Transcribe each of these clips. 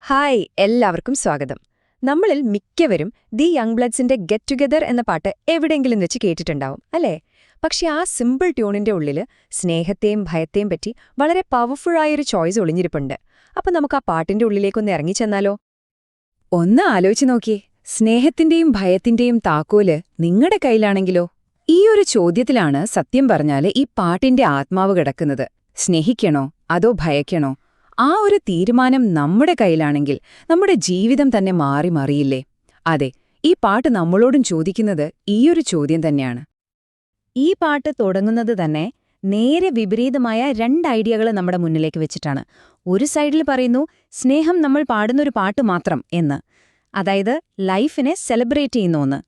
Hi എല്ലാവർക്കും സ്വാഗതം. നമ്മളിൽ മിക്കവരും ദി യങ് ബ്ലഡ്സിന്റെ ഗെറ്റ് ടുഗെദർ എന്ന പാട്ട് എവിടെയെങ്കിലും വെച്ച് കേട്ടിട്ടുണ്ടാവും അല്ലേ? പക്ഷെ ആ സിമ്പിൾ ട്യൂണിന്റെ ഉള്ളിൽ സ്നേഹത്തെയും ഭയത്തെയും പറ്റി വളരെ പവർഫുള്ളായൊരു ചോയ്സ് ഒളിഞ്ഞിരിപ്പുണ്ട്. അപ്പൊ നമുക്ക് ആ പാട്ടിന്റെ ഉള്ളിലേക്കൊന്ന് ഇറങ്ങിച്ചെന്നാലോ? ഒന്ന് ആലോചിച്ച് നോക്കിയേ, സ്നേഹത്തിന്റെയും ഭയത്തിന്റെയും താക്കോല് നിങ്ങളുടെ കയ്യിലാണെങ്കിലോ? ഈ ഒരു ചോദ്യത്തിലാണ് സത്യം പറഞ്ഞാല് ഈ പാട്ടിന്റെ ആത്മാവ് കിടക്കുന്നത്. സ്നേഹിക്കണോ അതോ ഭയക്കണോ? ആ ഒരു തീരുമാനം നമ്മുടെ കയ്യിലാണെങ്കിൽ നമ്മുടെ ജീവിതം തന്നെ മാറി മറിയില്ലേ? അതെ, ഈ പാട്ട് നമ്മളോടും ചോദിക്കുന്നത് ഈയൊരു ചോദ്യം തന്നെയാണ്. ഈ പാട്ട് തുടങ്ങുന്നത് തന്നെ നേരെ വിപരീതമായ രണ്ട് ഐഡിയകൾ നമ്മുടെ മുന്നിലേക്ക് വെച്ചിട്ടാണ്. ഒരു സൈഡിൽ പറയുന്നു സ്നേഹം നമ്മൾ പാടുന്നൊരു പാട്ട് മാത്രം എന്ന്, അതായത് ലൈഫിനെ സെലിബ്രേറ്റ് ചെയ്യുന്ന ഒന്ന്.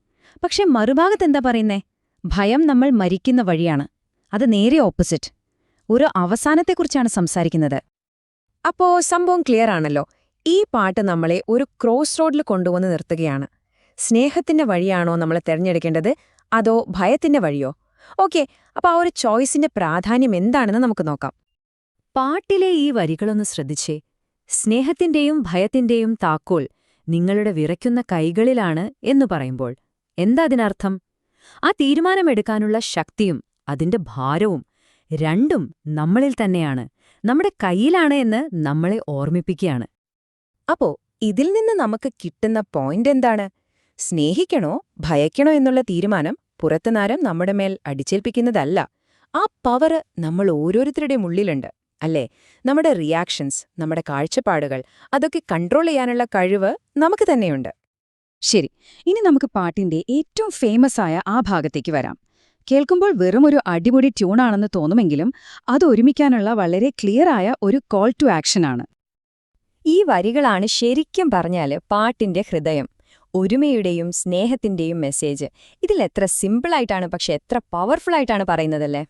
പക്ഷെ മറുഭാഗത്ത് എന്താ പറയുന്നേ? ഭയം നമ്മൾ മരിക്കുന്ന വഴിയാണ്. അത് നേരെ ഓപ്പോസിറ്റ്. ഒരു അവസാനത്തെക്കുറിച്ചാണ് സംസാരിക്കുന്നത്. അപ്പോ സംഭവം ക്ലിയർ ആണല്ലോ. ഈ പാട്ട് നമ്മളെ ഒരു ക്രോസ് റോഡിൽ കൊണ്ടുവന്ന് നിർത്തുകയാണ്. സ്നേഹത്തിന്റെ വഴിയാണോ നമ്മൾ തിരഞ്ഞെടുക്കേണ്ടത് അതോ ഭയത്തിന്റെ വഴിയോ? ഓക്കെ, അപ്പൊ ആ ഒരു ചോയ്സിന്റെ പ്രാധാന്യം എന്താണെന്ന് നമുക്ക് നോക്കാം. പാട്ടിലെ ഈ വരികളൊന്ന് ശ്രദ്ധിച്ചേ. സ്നേഹത്തിന്റെയും ഭയത്തിന്റെയും താക്കോൽ നിങ്ങളുടെ വിറയ്ക്കുന്ന കൈകളിലാണ് എന്നു പറയുമ്പോൾ എന്താ അതിനർത്ഥം? ആ തീരുമാനമെടുക്കാനുള്ള ശക്തിയും അതിന്റെ ഭാരവും രണ്ടും നമ്മളിൽ തന്നെയാണ്, നമ്മുടെ കയ്യിലാണ് എന്ന് നമ്മളെ ഓർമ്മിപ്പിക്കുകയാണ്. അപ്പോ ഇതിൽ നിന്ന് നമുക്ക് കിട്ടുന്ന പോയിന്റ് എന്താണ്? സ്നേഹിക്കണോ ഭയക്കണോ എന്നുള്ള തീരുമാനം പുറത്തുനാരം നമ്മുടെ മേൽ അടിച്ചേൽപ്പിക്കുന്നതല്ല. ആ പവർ നമ്മൾ ഓരോരുത്തരുടെയും ഉള്ളിലുണ്ട്, അല്ലേ? നമ്മുടെ റിയാക്ഷൻസ്, നമ്മുടെ കാഴ്ചപ്പാടുകൾ, അതൊക്കെ കൺട്രോൾ ചെയ്യാനുള്ള കഴിവ് നമുക്ക് തന്നെയുണ്ട്. ശരി, ഇനി നമുക്ക് പാട്ടിന്റെ ഏറ്റവും ഫേമസ് ആയ ആ ഭാഗത്തേക്ക് വരാം. കേൾക്കുമ്പോൾ വെറുമൊരു അടിപൊളി ട്യൂണാണെന്ന് തോന്നുമെങ്കിലും അത് ഒരുമിക്കാനുള്ള വളരെ ക്ലിയറായ ഒരു കോൾ ടു ആക്ഷനാണ്. ഈ വരികളാണ് ശരിക്കും പറഞ്ഞാല് പാട്ടിന്റെ ഹൃദയം. ഒരുമയുടെയും സ്നേഹത്തിന്റെയും മെസ്സേജ് ഇതിലെത്ര സിമ്പിളായിട്ടാണ്, പക്ഷെ എത്ര പവർഫുള്ളായിട്ടാണ് പറയുന്നതല്ലേ?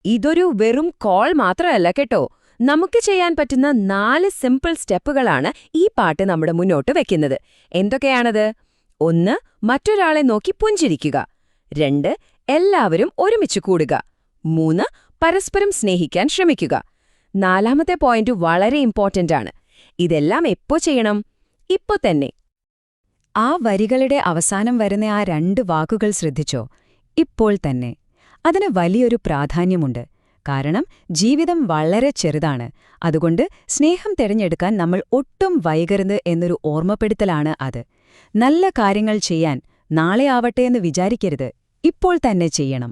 ഇതൊരു വെറും കോൾ മാത്രമല്ല കേട്ടോ. നമുക്ക് ചെയ്യാൻ പറ്റുന്ന 4 സിമ്പിൾ സ്റ്റെപ്പുകളാണ് ഈ പാട്ട് നമ്മുടെ മുന്നോട്ട് വെക്കുന്നത്. എന്തൊക്കെയാണത്? 1. മറ്റൊരാളെ നോക്കി പുഞ്ചിരിക്കുക. 2. എല്ലാവരും ഒരുമിച്ച് കൂടുക. 3. പരസ്പരം സ്നേഹിക്കാൻ ശ്രമിക്കുക. 4ാമത്തെ പോയിന്റ് വളരെ ഇമ്പോർട്ടന്റ് ആണ്. ഇതെല്ലാം എപ്പോ ചെയ്യണം? ഇപ്പോ തന്നെ. ആ വരികളുടെ അവസാനം വരുന്ന ആ 2 വാക്കുകൾ ശ്രദ്ധിച്ചോ? ഇപ്പോൾ തന്നെ. അതിന് വലിയൊരു പ്രാധാന്യമുണ്ട്. കാരണം ജീവിതം വളരെ ചെറുതാണ്. അതുകൊണ്ട് സ്നേഹം തിരഞ്ഞെടുക്കാൻ നമ്മൾ ഒട്ടും വൈകരുത് എന്നൊരു ഓർമ്മപ്പെടുത്തലാണ് അത്. നല്ല കാര്യങ്ങൾ ചെയ്യാൻ നാളെ ആവട്ടെ എന്ന് വിചാരിക്കരുത്, ഇപ്പോൾ തന്നെ ചെയ്യണം.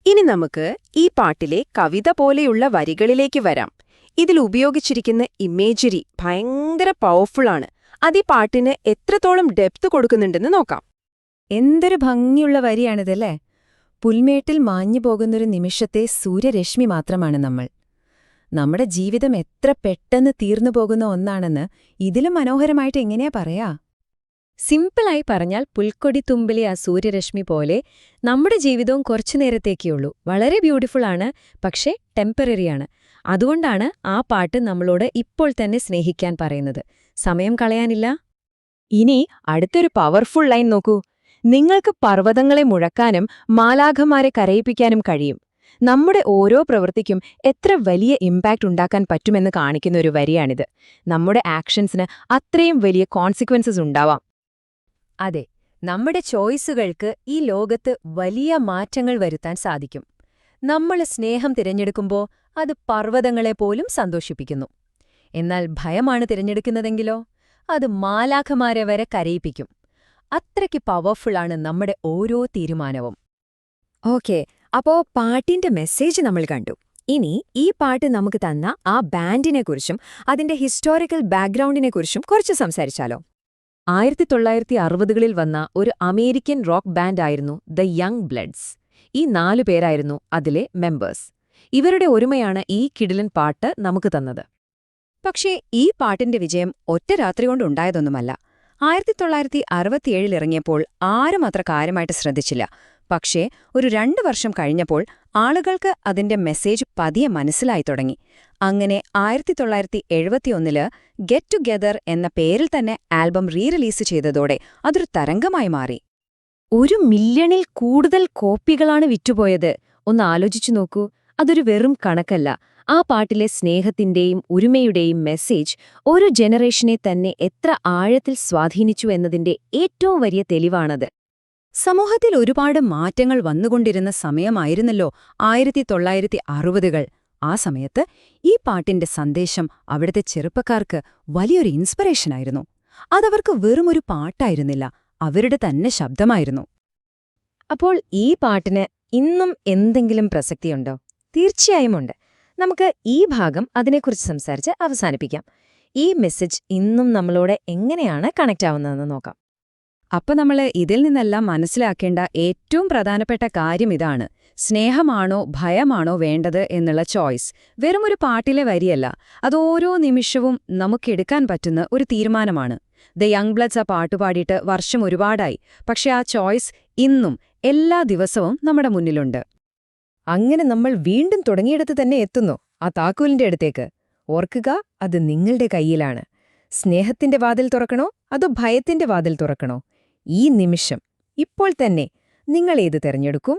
ഇനി നമുക്ക് ഈ പാട്ടിലെ കവിത പോലെയുള്ള വരികളിലേക്ക് വരാം. ഇതിൽ ഉപയോഗിച്ചിരിക്കുന്ന ഇമേജറി ഭയങ്കര പവർഫുള്ളാണ്. അത് ഈ പാട്ടിന് എത്രത്തോളം ഡെപ്ത് കൊടുക്കുന്നുണ്ടെന്ന് നോക്കാം. എന്തൊരു ഭംഗിയുള്ള വരിയാണിതല്ലേ? പുൽമേട്ടിൽ മാഞ്ഞു പോകുന്നൊരു നിമിഷത്തെ സൂര്യരശ്മി മാത്രമാണ് നമ്മൾ. നമ്മുടെ ജീവിതം എത്ര പെട്ടെന്ന് തീർന്നു പോകുന്ന ഒന്നാണെന്ന് ഇതിലും മനോഹരമായിട്ട് എങ്ങനെയാ പറയാ? സിമ്പിളായി പറഞ്ഞാൽ പുൽക്കൊടി തുമ്പിലെ ആ സൂര്യരശ്മി പോലെ നമ്മുടെ ജീവിതവും കുറച്ചു നേരത്തേക്കുള്ളൂ. വളരെ ബ്യൂട്ടിഫുൾ ആണ്, പക്ഷേ ടെമ്പററിയാണ്. അതുകൊണ്ടാണ് ആ പാട്ട് നമ്മളോട് ഇപ്പോൾ തന്നെ സ്നേഹിക്കാൻ പറയുന്നത്. സമയം കളയാനില്ല. ഇനി അടുത്തൊരു പവർഫുൾ ലൈൻ നോക്കൂ. നിങ്ങൾക്ക് പർവ്വതങ്ങളെ മുഴക്കാനും മാലാഖമാരെ കരയിപ്പിക്കാനും കഴിയും. നമ്മുടെ ഓരോ പ്രവൃത്തിക്കും എത്ര വലിയ ഇമ്പാക്റ്റ് ഉണ്ടാക്കാൻ പറ്റുമെന്ന് കാണിക്കുന്ന ഒരു വരിയാണിത്. നമ്മുടെ ആക്ഷൻസിന് അത്രയും വലിയ കോൺസിക്വൻസസ് ഉണ്ടാവാം. അതെ, നമ്മുടെ ചോയ്സുകൾക്ക് ഈ ലോകത്ത് വലിയ മാറ്റങ്ങൾ വരുത്താൻ സാധിക്കും. നമ്മൾ സ്നേഹം തിരഞ്ഞെടുക്കുമ്പോൾ അത് പർവ്വതങ്ങളെപ്പോലും സന്തോഷിപ്പിക്കുന്നു. എന്നാൽ ഭയമാണ് തിരഞ്ഞെടുക്കുന്നതെങ്കിലോ അത് മാലാഖമാരെ വരെ കരയിപ്പിക്കും. അത്രയ്ക്ക് പവർഫുള്ളാണ് നമ്മുടെ ഓരോ തീരുമാനവും. ഓക്കെ, അപ്പോ പാട്ടിന്റെ മെസ്സേജ് നമ്മൾ കണ്ടു. ഇനി ഈ പാട്ട് നമുക്ക് തന്ന ആ ബാൻഡിനെക്കുറിച്ചും അതിന്റെ ഹിസ്റ്റോറിക്കൽ ബാക്ക്ഗ്രൗണ്ടിനെക്കുറിച്ചും കുറച്ച് സംസാരിച്ചാലോ? 1960കളിൽ വന്ന ഒരു അമേരിക്കൻ റോക്ക് ബാൻഡായിരുന്നു ദ യങ് ബ്ലഡ്സ്. ഈ 4 പേരായിരുന്നു അതിലെ മെമ്പേഴ്സ്. ഇവരുടെ ഒരുമയാണ് ഈ കിടിലൻ പാട്ട് നമുക്ക് തന്നത്. പക്ഷേ ഈ പാട്ടിന്റെ വിജയം ഒറ്റ രാത്രി കൊണ്ടുണ്ടായതൊന്നുമല്ല. 1967 ഇറങ്ങിയപ്പോൾ ആരും അത്ര കാര്യമായിട്ട് ശ്രദ്ധിച്ചില്ല. പക്ഷേ ഒരു 2 വർഷം കഴിഞ്ഞപ്പോൾ ആളുകൾക്ക് അതിന്റെ മെസ്സേജ് പതിയെ മനസ്സിലായി തുടങ്ങി. അങ്ങനെ 1971 ഗെറ്റ് ടുഗെദർ എന്ന പേരിൽ തന്നെ ആൽബം റിലീസ് ചെയ്തതോടെ അതൊരു തരംഗമായി മാറി. 1 മില്യണിൽ കൂടുതൽ കോപ്പികളാണ് വിറ്റുപോയത്. ഒന്ന് ആലോചിച്ചു നോക്കൂ. അതൊരു വെറും കണക്കല്ല, ആ പാട്ടിലെ സ്നേഹത്തിന്റെയും ഒരുമയുടെയും മെസ്സേജ് ഒരു ജനറേഷനെ തന്നെ എത്ര ആഴത്തിൽ സ്വാധീനിച്ചു എന്നതിന്റെ ഏറ്റവും വലിയ തെളിവാണത്. സമൂഹത്തിൽ ഒരുപാട് മാറ്റങ്ങൾ വന്നുകൊണ്ടിരുന്ന സമയമായിരുന്നല്ലോ 1960കൾ. ആ സമയത്ത് ഈ പാട്ടിന്റെ സന്ദേശം അവിടുത്തെ ചെറുപ്പക്കാർക്ക് വലിയൊരു ഇൻസ്പിറേഷനായിരുന്നു. അതവർക്ക് വെറുമൊരു പാട്ടായിരുന്നില്ല, അവരുടെ തന്നെ ശബ്ദമായിരുന്നു. അപ്പോൾ ഈ പാട്ടിന് ഇന്നും എന്തെങ്കിലും പ്രസക്തിയുണ്ടോ? തീർച്ചയായും ഉണ്ട്. നമുക്ക് ഈ ഭാഗം അതിനെക്കുറിച്ച് സംസാരിച്ച് അവസാനിപ്പിക്കാം. ഈ മെസ്സേജ് ഇന്നും നമ്മളോട് എങ്ങനെയാണ് കണക്റ്റ് ആവുന്നതെന്ന് നോക്കാം. അപ്പൊ നമ്മള് ഇതിൽ നിന്നെല്ലാം മനസ്സിലാക്കേണ്ട ഏറ്റവും പ്രധാനപ്പെട്ട കാര്യം ഇതാണ്: സ്നേഹമാണോ ഭയമാണോ വേണ്ടത് എന്നുള്ള ചോയ്സ് വെറുമൊരു പാട്ടിലെ വരിയല്ല, അത് ഓരോ നിമിഷവും നമുക്കെടുക്കാൻ പറ്റുന്ന ഒരു തീരുമാനമാണ്. ദ യങ് ബ്ലഡ്സ് ആ പാട്ടുപാടിയിട്ട് വർഷം ഒരുപാടായി, പക്ഷെ ആ ചോയ്സ് ഇന്നും എല്ലാ ദിവസവും നമ്മുടെ മുന്നിലുണ്ട്. അങ്ങനെ നമ്മൾ വീണ്ടും തുടങ്ങിയിടത്ത് തന്നെ എത്തുന്നു, ആ താക്കോലിന്റെ അടുത്തേക്ക്. ഓർക്കുക, അത് നിങ്ങളുടെ കയ്യിലാണ്. സ്നേഹത്തിന്റെ വാതിൽ തുറക്കണോ അതോ ഭയത്തിന്റെ വാതിൽ തുറക്കണോ? ഈ നിമിഷം, ഇപ്പോൾ തന്നെ, നിങ്ങൾ ഏത് തിരഞ്ഞെടുക്കും?